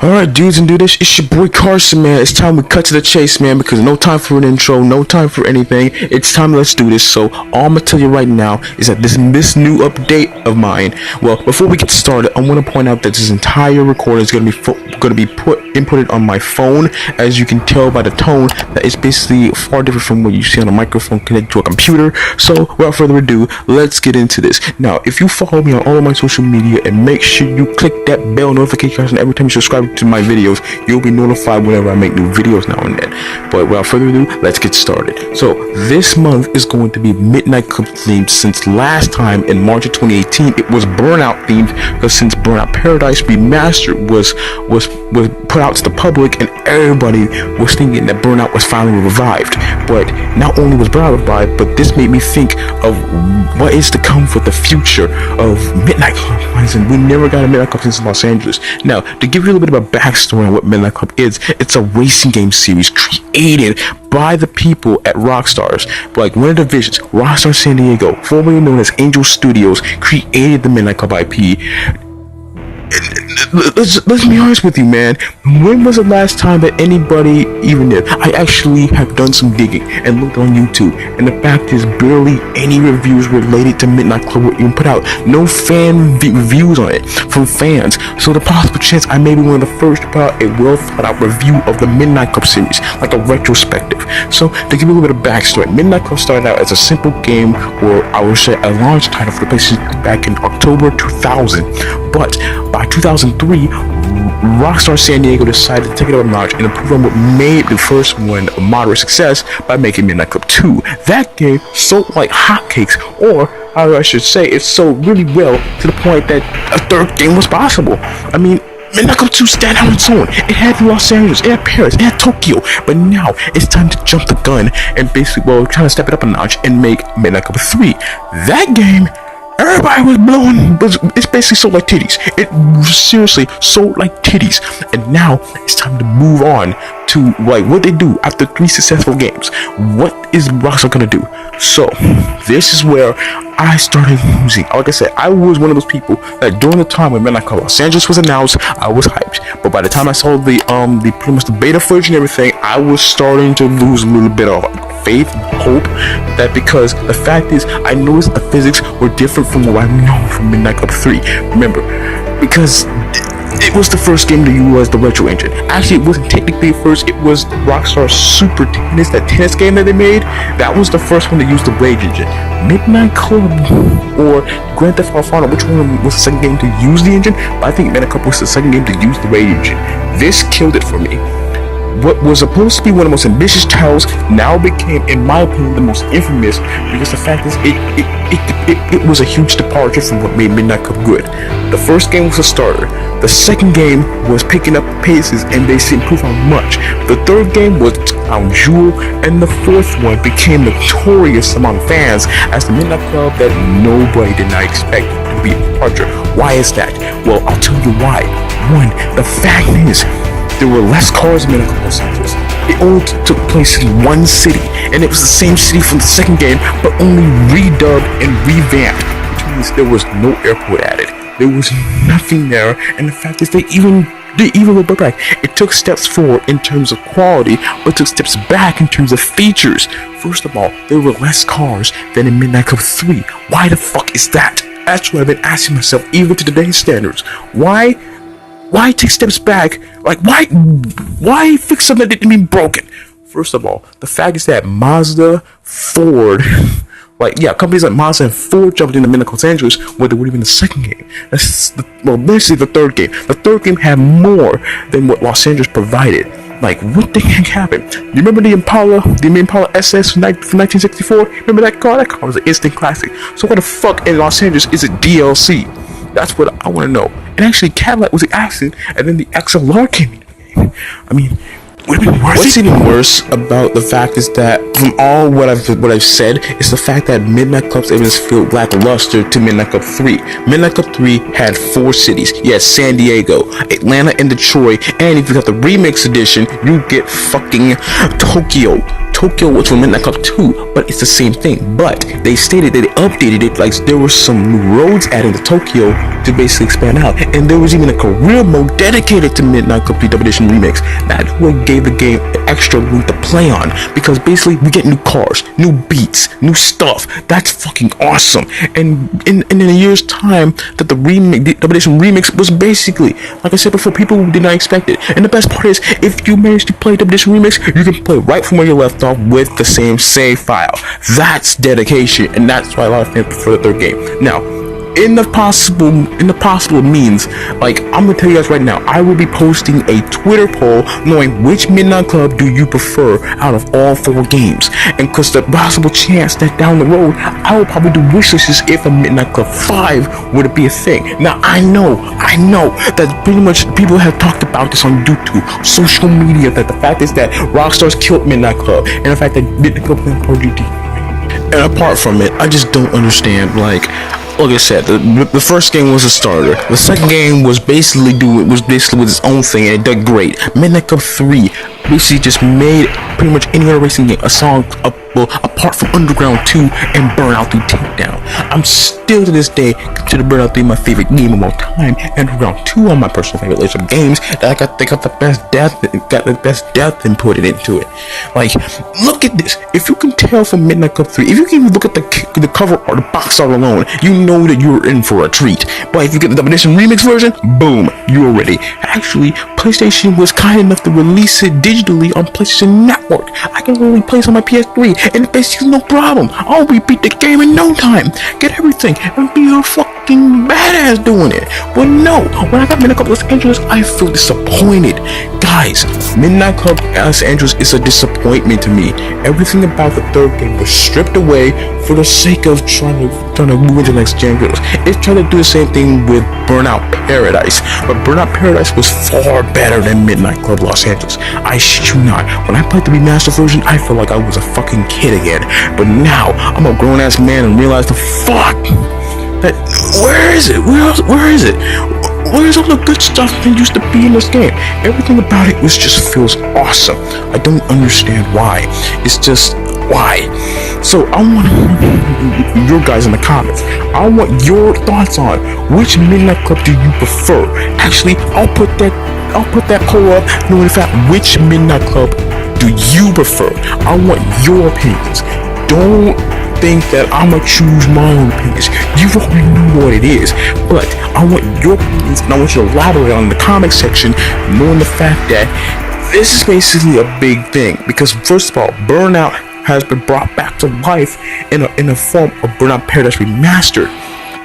Alright, dudes and dudes, it's your boy Carson, man. It's time we cut to the chase, man, because no time for an intro, no time for anything. It's time, let's do this. So all I'm gonna tell you right now is that this new update of mine, well, before we get started, I want to point out that this entire recording is gonna be inputted on my phone. As you can tell by the tone, that it's basically far different from what you see on a microphone connected to a computer. So without further ado, let's get into this. Now, if you follow me on all of my social media and make sure you click that bell notification every time you subscribe to my videos, you'll be notified whenever I make new videos now and then. But without further ado, let's get started. So this month is going to be Midnight Club themed. Since last time in March of 2018 it was Burnout themed, because since Burnout Paradise Remastered was put out to the public and everybody was thinking that Burnout was finally revived. But not only was Burnout revived, but this made me think of what is to come for the future of Midnight Club. And we never got a Midnight Club since Los Angeles. Now, to give you a little bit of a backstory on what Midnight Club is, it's a racing game series created by the people at Rockstars. Like one of the divisions, Rockstar San Diego, formerly known as Angel Studios, created the Midnight Club IP. Let's be honest with you, man. When was the last time that anybody even did? I actually have done some digging and looked on YouTube, and the fact is barely any reviews related to Midnight Club were even put out. No fan reviews on it from fans. So the possible chance I may be one of the first to put out a well thought out review of the Midnight Club series, like a retrospective. So to give you a little bit of backstory, Midnight Club started out as a simple game, or I would say a launch title for the PlayStation back in October 2000. But by 2003, Rockstar San Diego decided to take it up a notch and improve on what made the first one a moderate success by making Midnight Club 2. That game sold like hotcakes, or I should say, it sold really well to the point that a third game was possible. I mean, Midnight Club 2 stand out on its own. It had Los Angeles, it had Paris, it had Tokyo, but now it's time to jump the gun and basically, well, trying to step it up a notch and make Midnight Club 3. That game, everybody was blowing, it's basically sold like titties. It seriously sold like titties. And now it's time to move on to like what they do after 3 successful games. What is Rockstar gonna do? So this is where I started losing. Like I said, I was one of those people that during the time when Midnight Club Los Angeles was announced, I was hyped. But by the time I saw the pretty much the beta footage and everything, I was starting to lose a little bit of faith, hope, that because the fact is, I noticed the physics were different from what I know from Midnight Club 3. Remember, because it was the first game to use the retro engine. Actually, it wasn't technically first. It was Rockstar Super Tennis, that tennis game that they made. That was the first one to use the Rage engine. Midnight Club or Grand Theft Auto, which one was the second game to use the engine? But I think Midnight Club was the second game to use the Rage engine. This killed it for me. What was supposed to be one of the most ambitious titles now became, in my opinion, the most infamous, because the fact is, it was a huge departure from what made Midnight Club good. The first game was a starter. The second game was picking up paces, and they improved on much. The third game was Crown Jewel, and the fourth one became notorious among fans as the Midnight Club that nobody did not expect to be a departure. Why is that? Well, I'll tell you why. One, the fact is, there were less cars in Midnight Club Los Angeles. It only took place in one city, and it was the same city from the second game, but only redubbed and revamped, which means there was no airport added. There was nothing there, and the fact is, they even went back. It took steps forward in terms of quality, but took steps back in terms of features. First of all, there were less cars than in Midnight Club 3. Why the fuck is that? That's what I've been asking myself, even to today's standards. Why take steps back? Like, why fix something that didn't mean broken? First of all, the fact is that Mazda, Ford, companies like Mazda and Ford jumped into Midnight Club Los Angeles where they would have been the second game. Basically the third game. The third game had more than what Los Angeles provided. Like, what the heck happened? You remember the Impala SS from 1964? Remember that car? That car was an instant classic. So why the fuck in Los Angeles is it DLC? That's what I want to know. And actually, Cadillac was the accident, and then the XLR came into the game. I mean, what's even worse about the fact is that from all what I've said is the fact that Midnight Club's evidence feel lackluster to Midnight Club 3. Midnight Club 3 had 4 cities. Yes, San Diego, Atlanta, and Detroit. And if you got the remix edition, you get fucking Tokyo. Tokyo was from Midnight Club 2, but it's the same thing. But they stated that they updated it, like there were some new roads added to Tokyo to basically expand out, and there was even a career mode dedicated to Midnight Club 3 Double Edition Remix. That's what gave the game an extra room to play on, because basically we get new cars, new beats, new stuff. That's fucking awesome. And in a year's time, that the Double Edition Remix was basically, like I said before, people who did not expect it. And the best part is, if you manage to play Double Edition Remix, you can play right from where you left off with the same save file. That's dedication, and that's why a lot of fans prefer the third game. Now, in the possible means, like, I'm gonna tell you guys right now, I will be posting a Twitter poll knowing which Midnight Club do you prefer out of all 4 games, and because the possible chance that down the road I will probably do wish lists if a Midnight Club 5 would be a thing. Now I know that pretty much people have talked about this on YouTube, social media, that the fact is that Rockstar's killed Midnight Club, and the fact that Midnight Club and PUBG. And apart from it, I just don't understand, like I said, the first game was a starter. The second game was basically with its own thing, and it did great. Midnight Club 3 basically just made pretty much any other racing game a song apart from Underground 2 and Burnout 3 Takedown. I'm still to this day consider Burnout 3 my favorite game of all time, and Underground 2 on my personal favorite list of games that they got the best depth and put it into it. Like, look at this. If you can tell from Midnight Club 3, if you can even look at the cover or the box art alone, you know that you're in for a treat. But if you get the Double Edition Remix version, boom, you're ready. Actually, PlayStation was kind enough to release it digitally on PlayStation Network. I can really play this on my PS3, and it's basically no problem. I'll repeat the game in no time, get everything, and be a fucking badass doing it. But no, when I got Midnight Club Los Angeles, I feel disappointed. Guys, Midnight Club Los Angeles is a disappointment to me. Everything about the third game was stripped away for the sake of trying to move into the next gen girls. It's trying to do the same thing with Burnout Paradise, but Burnout Paradise was far better than Midnight Club Los Angeles. I shit you not. When I played the remastered version, I felt like I was a fucking kid again. But now I'm a grown ass man and realize the fuck that where is it? Where is it? Where's all the good stuff that used to be in this game? Everything about it just feels awesome. I don't understand why. It's just why. So I want your guys in the comments. I want your thoughts on which Midnight Club do you prefer. Actually, I'll put that poll up, knowing in fact which Midnight Club do you prefer. I want your opinions. Don't think that I'ma choose my own opinions. You already know what it is, but I want your opinions, and I want you to elaborate on the comment section, knowing the fact that this is basically a big thing, because first of all, Burnout has been brought back to life in a form of Burnout Paradise Remastered.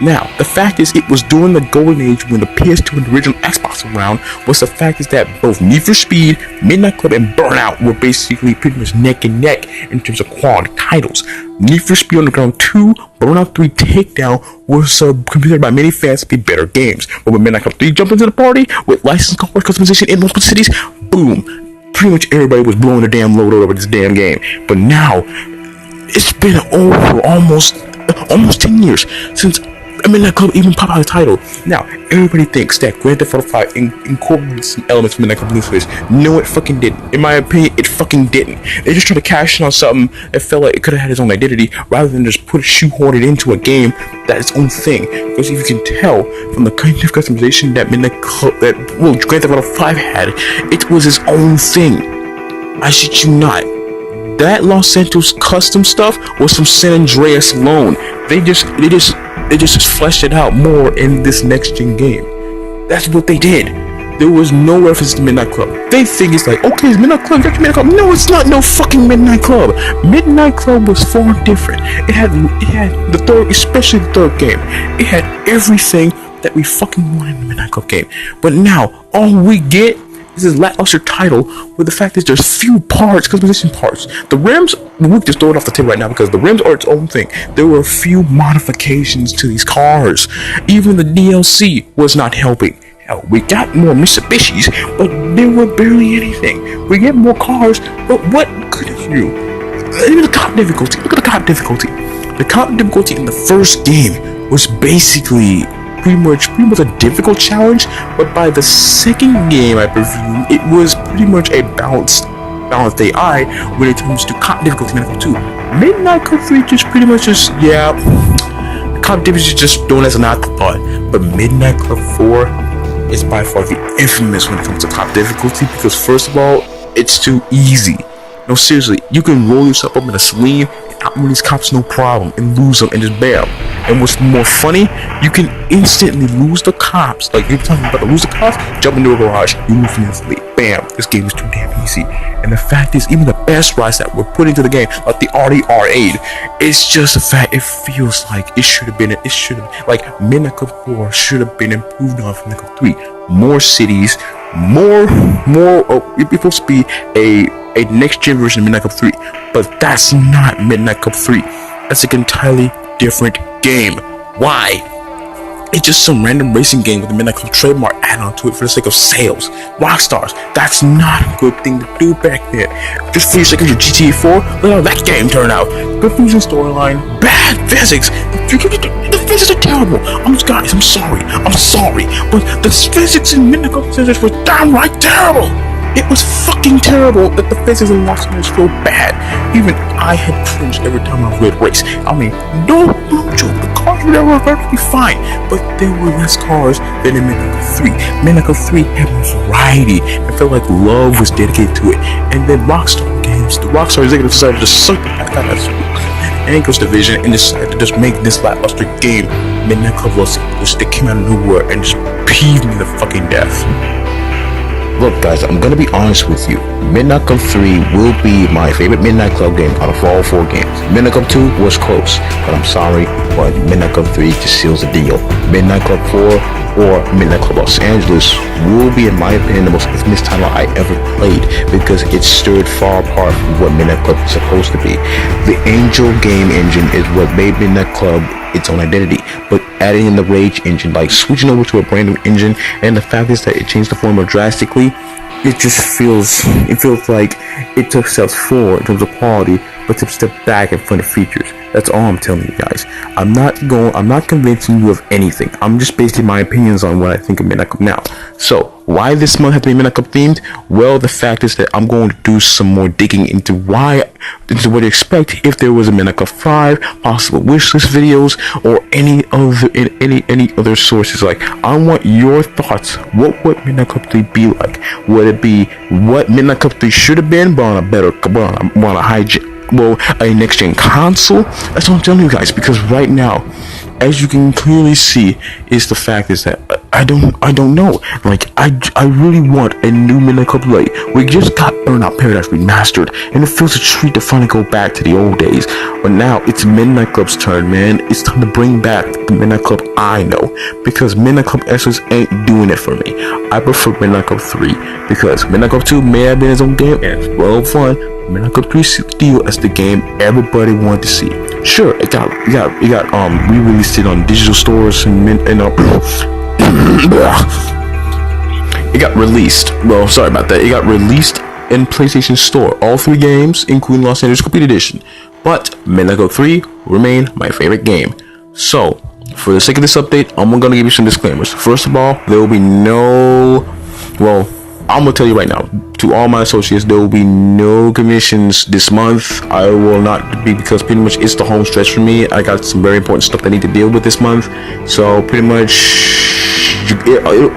Now, the fact is, it was during the golden age when the PS2 and the original Xbox were around, was the fact is that both Need for Speed, Midnight Club, and Burnout were basically pretty much neck and neck in terms of quality titles. Need for Speed Underground 2, Burnout 3 Takedown was considered by many fans to be better games. But when Midnight Club 3 jumped into the party with licensed cars customization in multiple cities, boom, pretty much everybody was blowing their damn load over this damn game. But now, it's been over almost 10 years since Midnight Club even popped out the title. Now, everybody thinks that Grand Theft Auto 5 incorporated some elements from Midnight Club Newspace. No, it fucking didn't. In my opinion, it fucking didn't. They just tried to cash in on something that felt like it could have had its own identity, rather than just shoehorn it into a game that's its own thing. Because if you can tell from the kind of customization that Grand Theft Auto 5 had, it was its own thing. I shit you not. That Los Santos custom stuff was from San Andreas alone. They just fleshed it out more in this next gen game. That's what they did. There was no reference to Midnight Club. They think it's like, okay, it's Midnight Club, that's Midnight Club. No, it's not no fucking Midnight Club. Midnight Club was far different. It had the third, especially the third game. It had everything that we fucking wanted in the Midnight Club game. But now, all we get is this lackluster title where the fact is there's few parts, customization parts. The rims, we'll just throw it off the table right now because the rims are its own thing. There were a few modifications to these cars. Even the DLC was not helping. Hell, we got more Mitsubishis, but there were barely anything. We get more cars, but what good is you? Even the cop difficulty. Look at the cop difficulty. The cop difficulty in the first game was basically pretty much a difficult challenge, but by the second game I presume it was pretty much a balanced balanced AI when it comes to cop difficulty in Midnight Club 2. Midnight Club 3 just pretty much just, yeah, cop difficulty is just known as an afterthought. But Midnight Club 4 is by far the infamous when it comes to cop difficulty, because first of all, it's too easy. No, seriously, you can roll yourself up in a saline and outrun these cops no problem and lose them and just bail. And what's more funny, you can instantly lose the cops. Like, you're talking about to lose the cops, jump into a garage, you move instantly. Bam, this game is too damn easy. And the fact is, even the best rides that were put into the game, like the RD-R8, it's just a fact, it feels like it should have been, like Midnight Club 4 should have been improved on from Midnight Club 3. More cities, it's supposed to be a next gen version of Midnight Club 3, but that's not Midnight Club 3. That's an entirely different game. Why? It's just some random racing game with the Midnight Club trademark added onto it for the sake of sales. Rockstars, that's not a good thing to do back then. Just for your sake of your GTA 4, look how that game turned out. Confusing storyline, bad physics. The physics are terrible. I'm sorry, but the physics in Midnight Club was downright terrible. It was fucking terrible that the physics in Rockstar Games so bad. Even I had cringed every time I read race. I mean, no joke, the cars were perfectly fine, but there were less cars than in Midnight Club 3. Midnight Club 3 had more variety. It felt like love was dedicated to it. And then Rockstar Games, the Rockstar executive decided to suck the back out of Anchor's division and decided to just make this lackluster game. Midnight Club was just, they came out of nowhere and just peeved me to fucking death. Look guys, I'm gonna be honest with you. Midnight Club 3 will be my favorite Midnight Club game out of all 4 games. Midnight Club 2 was close, but I'm sorry, but Midnight Club 3 just seals the deal. Midnight Club 4 or Midnight Club Los Angeles will be, in my opinion, the most infamous title I ever played, because it stood far apart from what Midnight Club is supposed to be. The Angel game engine is what made Midnight Club its own identity, but adding in the Rage engine, like switching over to a brand new engine, and the fact is that it changed the formula drastically, it feels like it took steps forward in terms of quality, but took a step back in front of features. That's all I'm telling you guys. I'm not convincing you of anything. I'm just basing my opinions on what I think of Midnight Club now. So, why this month has to be Midnight Club themed? Well, the fact is that I'm going to do some more digging into what to expect if there was a Midnight Club 5, possible wishlist videos, or any other sources. Like, I want your thoughts. What would Midnight Club 3 be like? Would it be what Midnight Club 3 should have been, but on a next gen console? That's what I'm telling you guys, because right now, as you can clearly see, is the fact is that I don't know. Like, I really want a new Midnight Club Lite. We just got Burnout Paradise Remastered, and it feels a treat to finally go back to the old days. But now it's Midnight Club's turn, man. It's time to bring back the Midnight Club I know, because Midnight Club SHEI'S ain't doing it for me. I prefer Midnight Club 3, because Midnight Club 2 may have been its own game and it's well fun. Midnight Club 3 deal as the game everybody wanted to see. Sure, it got re-released it on digital stores and it got released. Well, sorry about that. It got released in PlayStation Store. All 3 games, including Los Angeles Complete Edition. But Midnight Club 3 will remain my favorite game. So, for the sake of this update, I'm gonna give you some disclaimers. First of all, there will be I'm gonna tell you right now, to all my associates, there will be no commissions this month. I will not be, because pretty much it's the home stretch for me. I got some very important stuff that I need to deal with this month. So pretty much,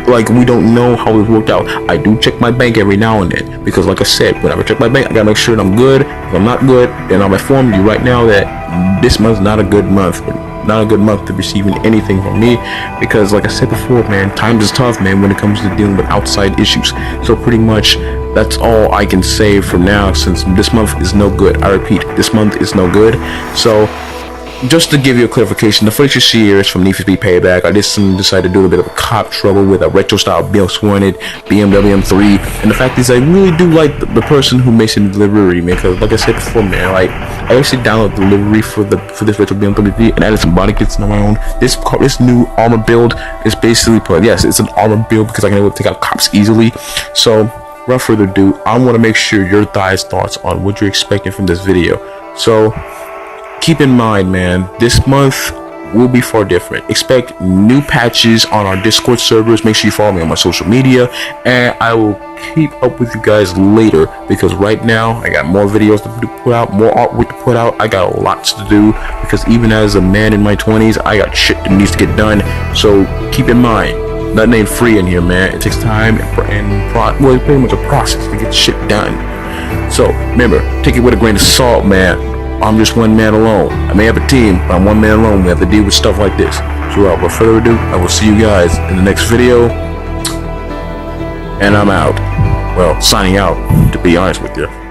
like, we don't know how it worked out. I do check my bank every now and then, because like I said, whenever I check my bank, I gotta make sure that I'm good. If I'm not good, then I'll inform you right now that this month's not a good month. Not a good month to receiving anything from me, because like I said before, man, times is tough, man, when it comes to dealing with outside issues. So pretty much that's all I can say for now, since this month is no good. I repeat, this month is no good. So just to give you a clarification, the footage you see here is from Need for Speed Payback. I just decided to do a bit of a cop trouble with a retro style Most Wanted BMW M3, and the fact is, I really do like the person who makes the delivery, man. Because like I said before, man, like, I actually downloaded delivery for this retro BMW and added some body kits on my own. This new armor build is basically yes, it's an armor build because I can able to take out cops easily. So without further ado, I want to make sure your guys' thoughts on what you're expecting from this video. So keep in mind, man, this month will be far different. Expect new patches on our Discord servers. Make sure you follow me on my social media, and I will keep up with you guys later, because right now I got more videos to put out, more artwork to put out. I got lots to do, because even as a man in my 20s, I got shit that needs to get done. So keep in mind, nothing ain't free in here, man. It takes time well, it's pretty much a process to get shit done. So remember, take it with a grain of salt, man. I'm just one man alone. I may have a team, but I'm one man alone. We have to deal with stuff like this. So without further ado, I will see you guys in the next video. And I'm out. Well, signing out, to be honest with you.